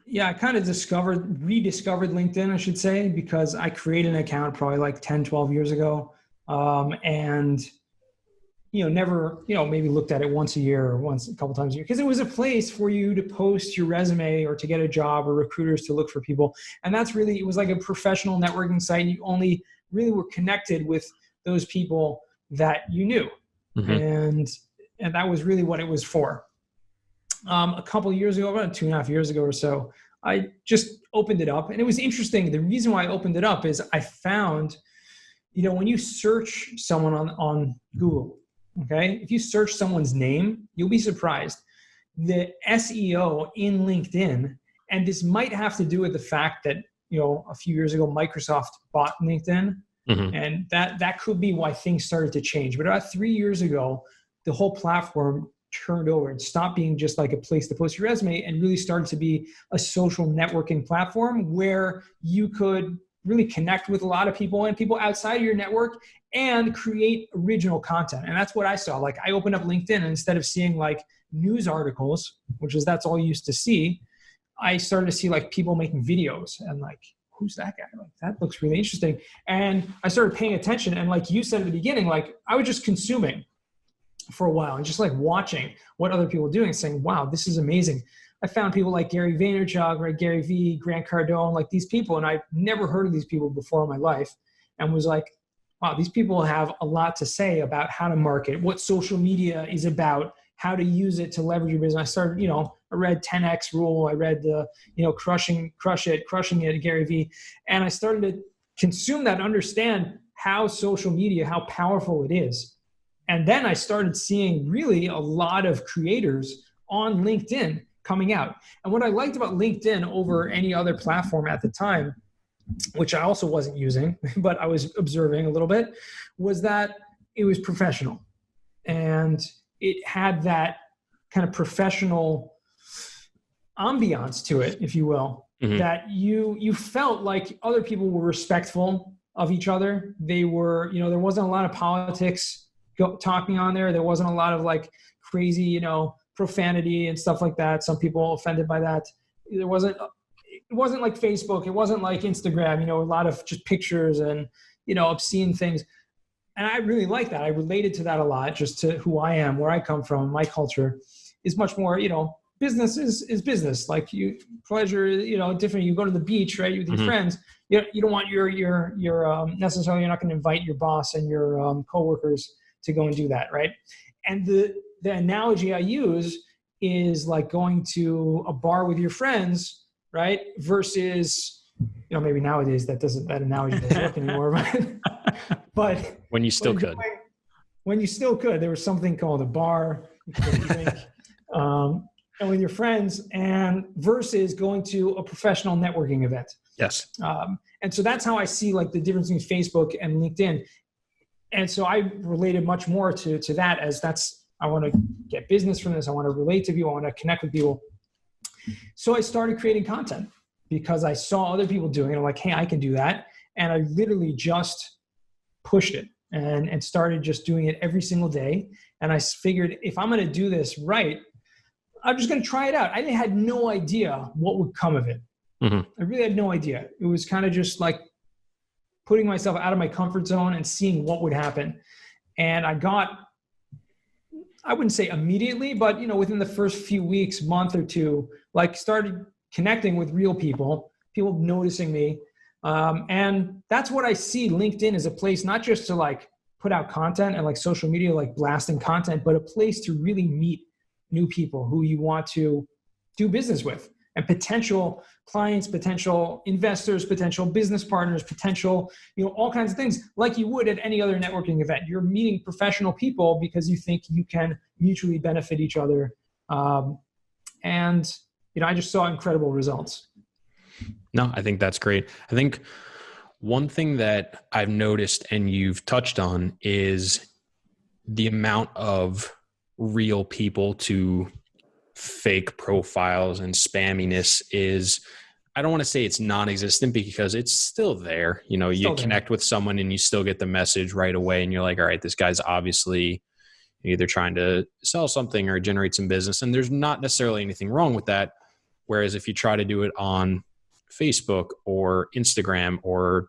Yeah, I kind of rediscovered LinkedIn, I should say, because I created an account probably like 10, 12 years ago. And never, maybe looked at it once a year or once a couple times a year, because it was a place for you to post your resume or to get a job, or recruiters to look for people. And that's really, it was like a professional networking site. You only really were connected with those people that you knew. Mm-hmm. And that was really what it was for. A couple of years ago, about 2.5 years ago or so, I just opened it up. And it was interesting. The reason why I opened it up is I found, when you search someone on Google, okay, if you search someone's name, you'll be surprised. The SEO in LinkedIn, and this might have to do with the fact that, a few years ago, Microsoft bought LinkedIn. Mm-hmm. And that could be why things started to change. But about 3 years ago, the whole platform turned over and stopped being just like a place to post your resume and really started to be a social networking platform where you could really connect with a lot of people and people outside of your network and create original content. And that's what I saw. Like, I opened up LinkedIn, and instead of seeing like news articles, that's all you used to see, I started to see like people making videos, and like, who's that guy? Like, that looks really interesting. And I started paying attention. And like you said at the beginning, like, I was just consuming for a while and just like watching what other people were doing, saying, wow, this is amazing. I found people like Gary Vaynerchuk, right? Gary V, Grant Cardone, like these people. And I've never heard of these people before in my life, and was like, wow, these people have a lot to say about how to market, what social media is about, how to use it to leverage your business. I started, I read 10X Rule. I read the, Crushing It, Gary V. And I started to consume that, understand how social media, how powerful it is. And then I started seeing really a lot of creators on LinkedIn coming out. And what I liked about LinkedIn over any other platform at the time, which I also wasn't using, but I was observing a little bit, was that it was professional. And it had that kind of professional ambiance to it, if you will, mm-hmm. that you felt like other people were respectful of each other. They were, there wasn't a lot of politics talking on there. There wasn't a lot of like crazy, profanity and stuff like that. Some people offended by that. It wasn't like Facebook. It wasn't like Instagram, a lot of just pictures and, obscene things. And I really like that. I related to that a lot, just to who I am, where I come from. My culture is much more, business is business. Like pleasure, different. You go to the beach, right, with your mm-hmm. friends. You don't want your necessarily, you're not going to invite your boss and your coworkers to go and do that, right? And the analogy I use is like going to a bar with your friends, right? Versus, maybe nowadays that analogy doesn't work anymore, but when you still could. When you still could, there was something called a bar, you could drink, and with your friends, and versus going to a professional networking event. Yes. And so that's how I see like the difference between Facebook and LinkedIn. And so I related much more to that, as I want to get business from this. I want to relate to people. I want to connect with people. So I started creating content because I saw other people doing it. I'm like, hey, I can do that. And I literally just pushed it and started just doing it every single day. And I figured, if I'm going to do this right, I'm just going to try it out. I had no idea what would come of it. Mm-hmm. I really had no idea. It was kind of just like putting myself out of my comfort zone and seeing what would happen. And I wouldn't say immediately, but within the first few weeks, month or two, like started connecting with real people noticing me. And that's what I see LinkedIn as, a place not just to like put out content and like social media, like blasting content, but a place to really meet new people who you want to do business with, and potential clients, potential investors, potential business partners, potential, all kinds of things, like you would at any other networking event. You're meeting professional people because you think you can mutually benefit each other. And I just saw incredible results. No, I think that's great. I think one thing that I've noticed and you've touched on is the amount of real people to fake profiles and spamminess is, I don't want to say it's non-existent, because it's still there. You connect with someone and you still get the message right away, and you're like, all right, this guy's obviously either trying to sell something or generate some business. And there's not necessarily anything wrong with that. Whereas if you try to do it on Facebook or Instagram, or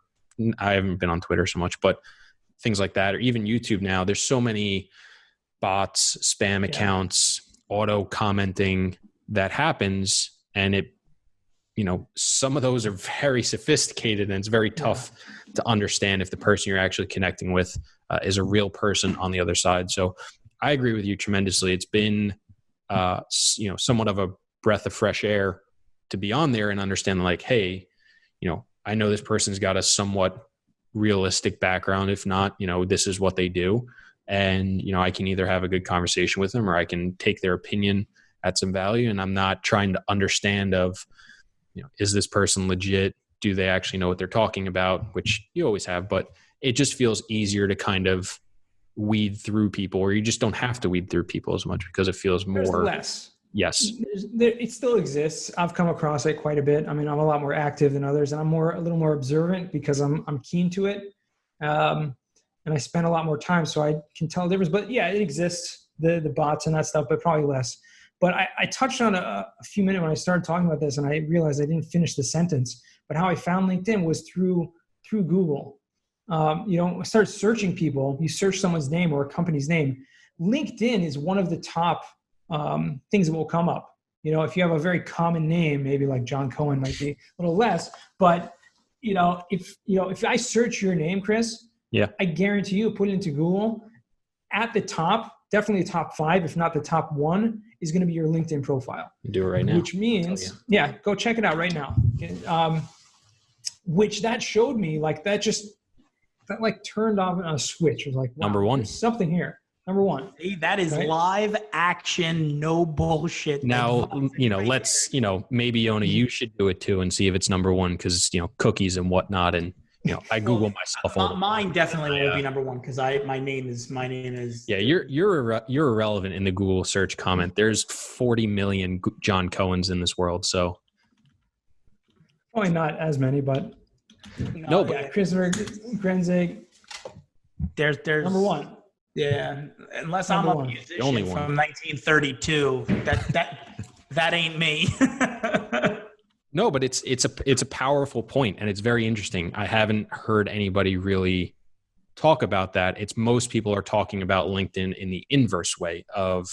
I haven't been on Twitter so much, but things like that, or even YouTube now, there's so many bots, spam accounts, auto commenting that happens. And it, some of those are very sophisticated, and it's very tough to understand if the person you're actually connecting with is a real person on the other side. So I agree with you tremendously. It's been, somewhat of a breath of fresh air to be on there and understand, like, hey, I know this person's got a somewhat realistic background. If not, this is what they do. And, I can either have a good conversation with them, or I can take their opinion at some value. And I'm not trying to understand of, is this person legit? Do they actually know what they're talking about? Which you always have, but it just feels easier to kind of weed through people, or you just don't have to weed through people as much because it feels more. There's less. Yes. It still exists. I've come across it quite a bit. I mean, I'm a lot more active than others, and I'm a little more observant because I'm keen to it. And I spend a lot more time, so I can tell the difference. But yeah, it exists, the bots and that stuff, but probably less. But I touched on a few minutes when I started talking about this, and I realized I didn't finish the sentence. But how I found LinkedIn was through Google. I started searching people. You search someone's name or a company's name. LinkedIn is one of the top things that will come up. If you have a very common name, maybe like John Cohen might be a little less. But if I search your name, Chris, I guarantee you, put it into Google, at the top, definitely the top 5, if not the top 1, is going to be your LinkedIn profile. You do it right now. Which means, go check it out right now. Which that showed me, like, that turned off a switch. It was like, wow, number 1, there's something here. Number 1. See, that is live action, no bullshit. Now, let's, maybe Yona, you should do it too and see if it's number 1, because, cookies and whatnot. And, I Google myself. Mine definitely will be number 1 because my name is. Yeah, you're irrelevant in the Google search comment. There's 40 million John Cohens in this world, so probably not as many, but Christopher Grenzig. There's number 1. Yeah, unless I'm a musician the only one from 1932, that ain't me. No, but it's a powerful point, and it's very interesting. I haven't heard anybody really talk about that. It's most people are talking about LinkedIn in the inverse way of,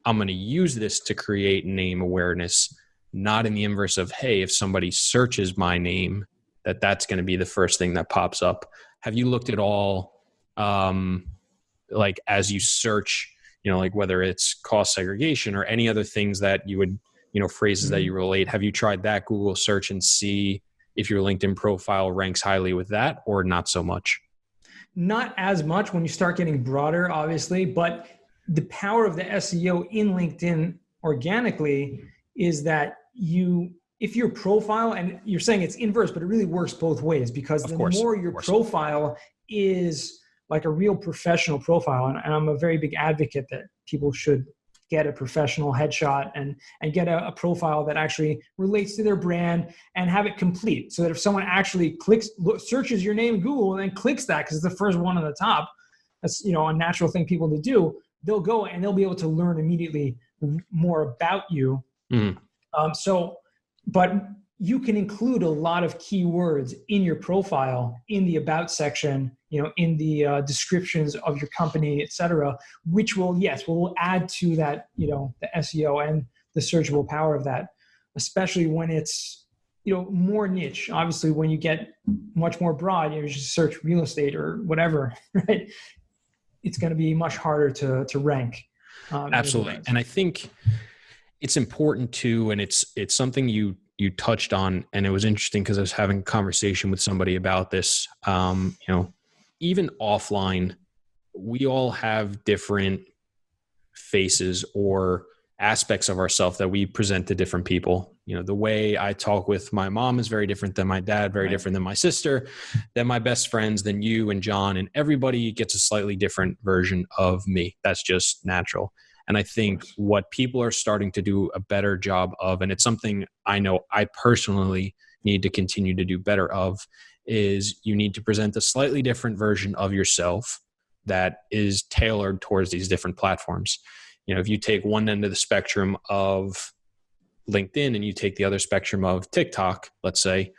I'm going to use this to create name awareness, not in the inverse of, hey, if somebody searches my name, that's going to be the first thing that pops up. Have you looked at all, like as you search, like whether it's cost segregation or any other things that you would, phrases that you relate, have you tried that Google search and see if your LinkedIn profile ranks highly with that, or not so much? Not as much when you start getting broader, obviously, but the power of the SEO in LinkedIn organically is that if your profile, and you're saying it's inverse, but it really works both ways, because the more your profile is like a real professional profile, and I'm a very big advocate that people should get a professional headshot and get a profile that actually relates to their brand and have it complete, so that if someone actually searches your name in Google and then clicks that, because it's the first one on the top, that's a natural thing people to do, they'll go and they'll be able to learn immediately more about you. But you can include a lot of keywords in your profile, in the about section, in the descriptions of your company, et cetera, which will add to that, the SEO and the searchable power of that, especially when it's, more niche. Obviously, when you get much more broad, you just search real estate or whatever, right? It's going to be much harder to rank. Absolutely. And I think it's important too, and it's something you touched on, and it was interesting because I was having a conversation with somebody about this. Even offline, we all have different faces or aspects of ourselves that we present to different people. The way I talk with my mom is very different than my dad, very different than my sister, than my best friends, than you and John, and everybody gets a slightly different version of me. That's just natural. And I think what people are starting to do a better job of, and it's something I know I personally need to continue to do better of, is you need to present a slightly different version of yourself that is tailored towards these different platforms. If you take one end of the spectrum of LinkedIn and you take the other spectrum of TikTok, let's say,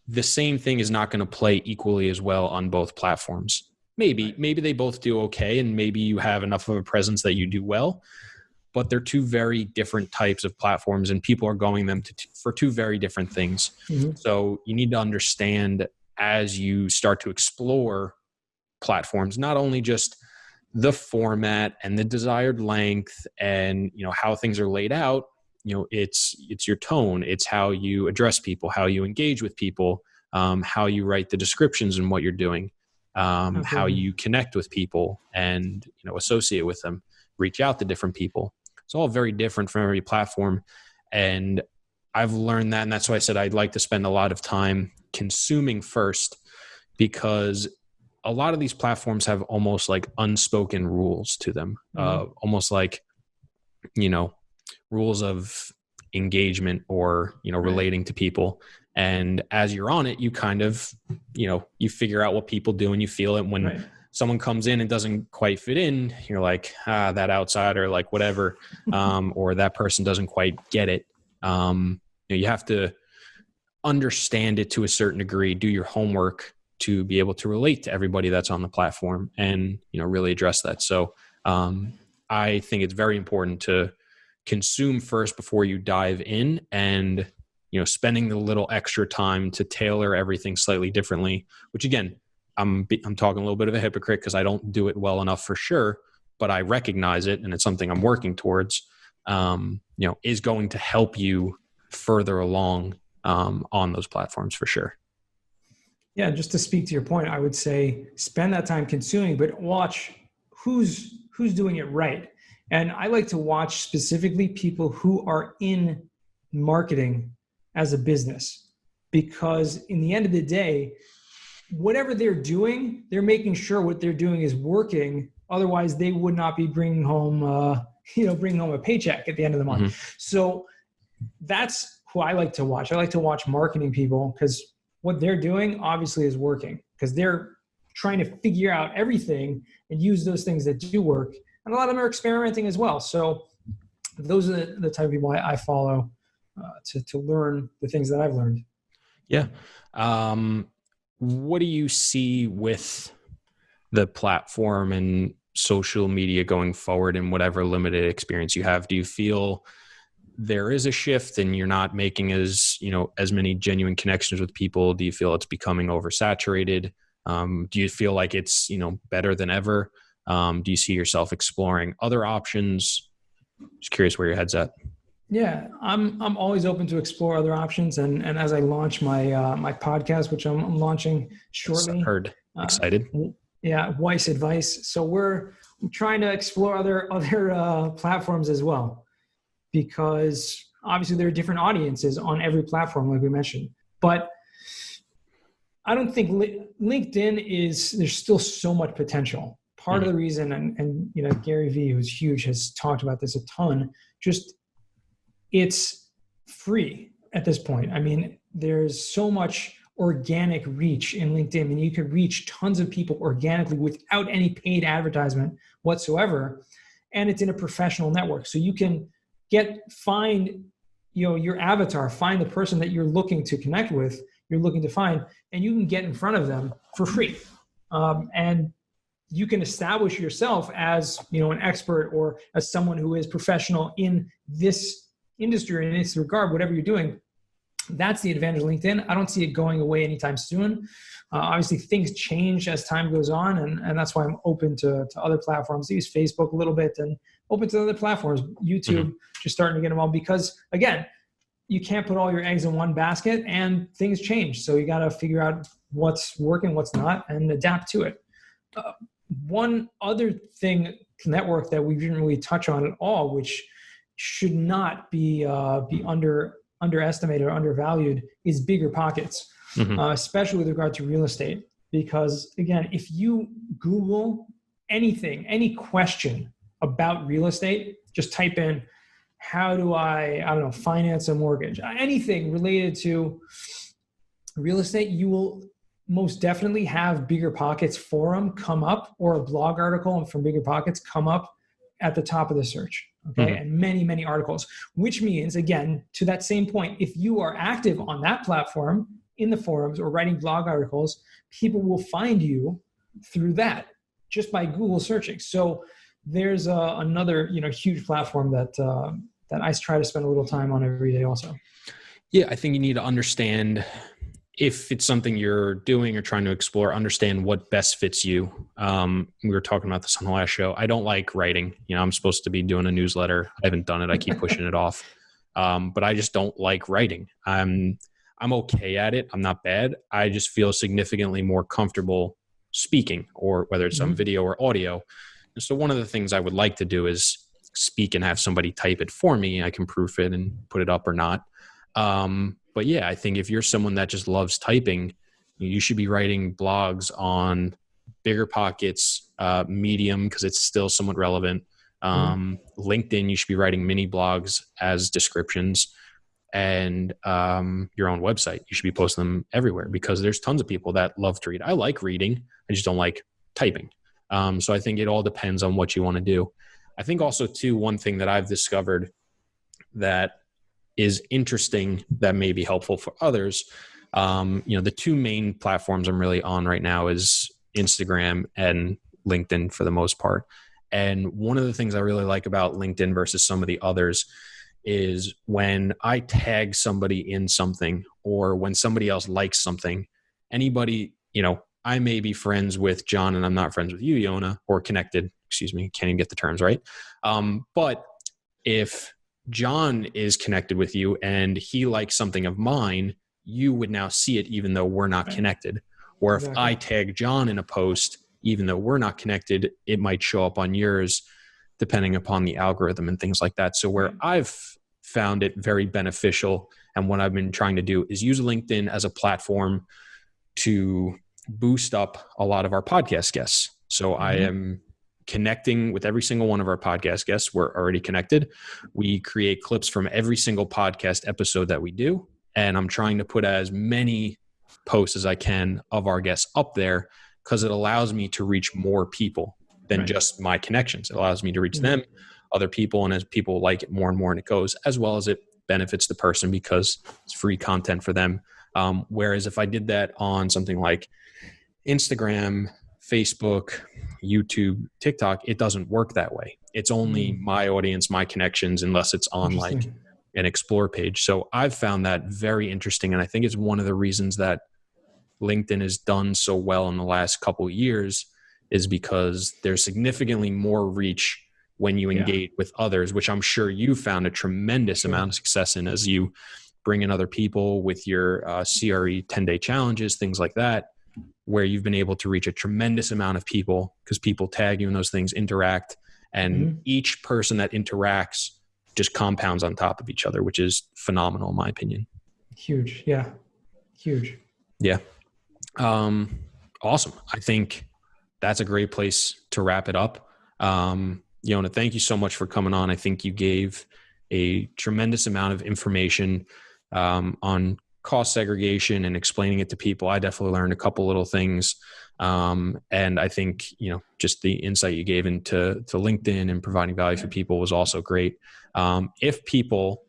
the same thing is not going to play equally as well on both platforms. Maybe they both do okay, and maybe you have enough of a presence that you do well, but they're two very different types of platforms, and people are going them for two very different things. Mm-hmm. So you need to understand as you start to explore platforms, not only just the format and the desired length and, you know, how things are laid out. You know, it's your tone, it's how you address people, how you engage with people, how you write the descriptions and what you're doing, how you connect with people and, you know, associate with them, reach out to different people. It's all very different from every platform. And I've learned that. And that's why I said I'd like to spend a lot of time consuming first, because a lot of these platforms have almost like unspoken rules to them, almost like, you know, rules of engagement or, you know, relating to people. And as you're on it, you kind of, you know, you figure out what people do and you feel it. When someone comes in and doesn't quite fit in, you're like, that outsider, like whatever, or that person doesn't quite get it. You know, you have to understand it to a certain degree, do your homework to be able to relate to everybody that's on the platform and, you know, really address that. So I think it's very important to consume first before you dive in, and, you know, spending the little extra time to tailor everything slightly differently, which again, I'm talking a little bit of a hypocrite because I don't do it well enough for sure, but I recognize it and it's something I'm working towards, you know, is going to help you further along on those platforms for sure. Yeah, just to speak to your point, I would say spend that time consuming, but watch who's doing it right. And I like to watch specifically people who are in marketing as a business, because in the end of the day, whatever they're doing, they're making sure what they're doing is working. Otherwise, they would not be bringing home a paycheck at the end of the month. Mm-hmm. So that's who I like to watch. I like to watch marketing people, because what they're doing obviously is working, because they're trying to figure out everything and use those things that do work. And a lot of them are experimenting as well. So those are the type of people I follow to learn the things that I've learned. Yeah. What do you see with the platform and social media going forward, and whatever limited experience you have? Do you feel there is a shift and you're not making as many genuine connections with people? Do you feel it's becoming oversaturated? Do you feel like it's, better than ever? Do you see yourself exploring other options? Just curious where your head's at. Yeah, I'm always open to explore other options. And as I launch my my podcast, which I'm launching shortly. Heard. Excited. Weiss Advice. So we're trying to explore other platforms as well, because obviously there are different audiences on every platform, like we mentioned. But I don't think LinkedIn there's still so much potential. Part of the reason, and Gary Vee, who's huge, has talked about this a ton, just it's free at this point. I mean, there's so much organic reach in LinkedIn. I mean, you could reach tons of people organically without any paid advertisement whatsoever. And it's in a professional network. So you can find your avatar, find the person that you're looking to connect with, you're looking to find, and you can get in front of them for free. And you can establish yourself as, an expert, or as someone who is professional in this industry or in this regard, whatever you're doing. That's the advantage of LinkedIn. I don't see it going away anytime soon. Obviously, things change as time goes on, and that's why I'm open to other platforms. I use Facebook a little bit, and open to other platforms. YouTube, just starting to get involved, because, again, you can't put all your eggs in one basket, and things change. So you got to figure out what's working, what's not, and adapt to it. One other network that we didn't really touch on at all, which should not be underestimated or undervalued, is bigger pockets, especially with regard to real estate. Because, again, if you Google anything, any question about real estate, just type in, how do I finance a mortgage, anything related to real estate, you will most definitely have Bigger Pockets forum come up, or a blog article from Bigger Pockets come up at the top of the search. Okay. And many, many articles, which means, again, to that same point, if you are active on that platform in the forums or writing blog articles, people will find you through that just by Google searching. So there's another, huge platform that I try to spend a little time on every day also. Yeah, I think you need to understand, if it's something you're doing or trying to explore, understand what best fits you. We were talking about this on the last show. I don't like writing. I'm supposed to be doing a newsletter. I haven't done it. I keep pushing it off. But I just don't like writing. I'm okay at it. I'm not bad. I just feel significantly more comfortable speaking, or whether it's on video or audio. And so one of the things I would like to do is speak and have somebody type it for me. I can proof it and put it up or not. But yeah, I think if you're someone that just loves typing, you should be writing blogs on BiggerPockets, Medium, because it's still somewhat relevant. LinkedIn, you should be writing mini blogs as descriptions, and your own website. You should be posting them everywhere, because there's tons of people that love to read. I like reading. I just don't like typing. So I think it all depends on what you want to do. I think also too, one thing that I've discovered that is interesting that may be helpful for others. The two main platforms I'm really on right now is Instagram and LinkedIn for the most part. And one of the things I really like about LinkedIn versus some of the others is when I tag somebody in something, or when somebody else likes something, anybody, I may be friends with John and I'm not friends with you, Yona, or connected, can't even get the terms right. But if John is connected with you and he likes something of mine, you would now see it even though we're not connected. Or if I tag John in a post, even though we're not connected, it might show up on yours depending upon the algorithm and things like that. So where I've found it very beneficial, and what I've been trying to do, is use LinkedIn as a platform to boost up a lot of our podcast guests. So I am connecting with every single one of our podcast guests. We're already connected. We create clips from every single podcast episode that we do. And I'm trying to put as many posts as I can of our guests up there, because it allows me to reach more people than just my connections. It allows me to reach them, other people. And as people like it more and more, and it goes, as well as it benefits the person because it's free content for them. Whereas if I did that on something like Instagram, Facebook, YouTube, TikTok, it doesn't work that way. It's only my audience, my connections, unless it's on like an explore page. So I've found that very interesting. And I think it's one of the reasons that LinkedIn has done so well in the last couple of years, is because there's significantly more reach when you engage with others, which I'm sure you found a tremendous amount of success in, as you bring in other people with your CRE 10-day challenges, things like that, where you've been able to reach a tremendous amount of people because people tag you in those things, interact, and each person that interacts just compounds on top of each other, which is phenomenal in my opinion. Huge. Yeah. Huge. Yeah. Awesome. I think that's a great place to wrap it up. Yona, thank you so much for coming on. I think you gave a tremendous amount of information on cost segregation and explaining it to people. I definitely learned a couple little things. And I think, just the insight you gave into LinkedIn and providing value for people was also great. If people,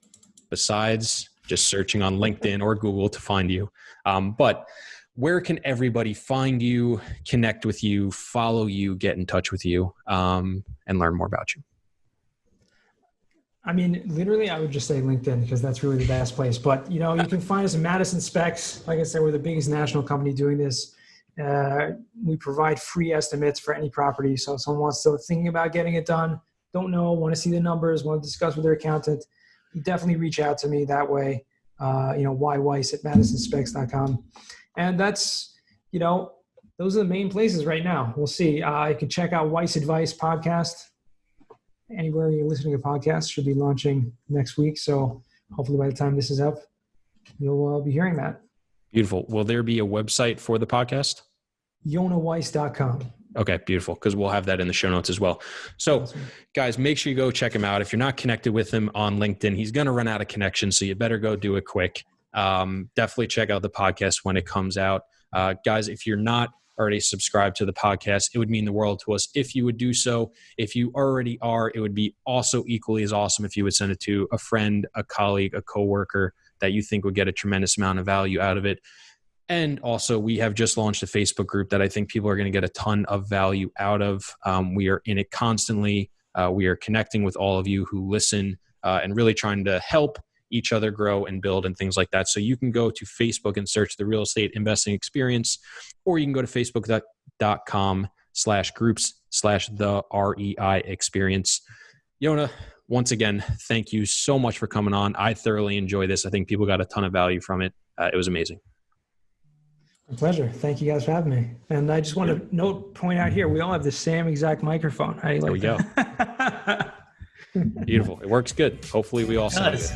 besides just searching on LinkedIn or Google to find you, but where can everybody find you, connect with you, follow you, get in touch with you, and learn more about you? I mean, literally, I would just say LinkedIn, because that's really the best place. But, you can find us in Madison Specs. Like I said, we're the biggest national company doing this. We provide free estimates for any property. So if someone wants to thinking about getting it done, don't know, want to see the numbers, want to discuss with their accountant, you definitely reach out to me that way. yweiss@madisonspecs.com. And that's, those are the main places right now. We'll see. You can check out Weiss Advice podcast. Anywhere you're listening to podcasts, should be launching next week. So hopefully by the time this is up, you'll be hearing that. Beautiful. Will there be a website for the podcast? YonaWeiss.com. Okay, beautiful. Because we'll have that in the show notes as well. So guys, make sure you go check him out. If you're not connected with him on LinkedIn, he's going to run out of connections. So you better go do it quick. Definitely check out the podcast when it comes out. Guys, if you're not already subscribed to the podcast. It would mean the world to us if you would do so. If you already are, it would be also equally as awesome if you would send it to a friend, a colleague, a coworker that you think would get a tremendous amount of value out of it. And also, we have just launched a Facebook group that I think people are going to get a ton of value out of. We are in it constantly. We are connecting with all of you who listen and really trying to help each other grow and build and things like that. So you can go to Facebook and search the Real Estate Investing Experience, or you can go to facebook.com/groups/the REI Experience. Yona, once again, thank you so much for coming on. I thoroughly enjoy this. I think people got a ton of value from it. It was amazing. My pleasure. Thank you guys for having me. And I just want to point out here, we all have the same exact microphone. How do you like there we that? go. Beautiful. It works good. Hopefully we all sound good.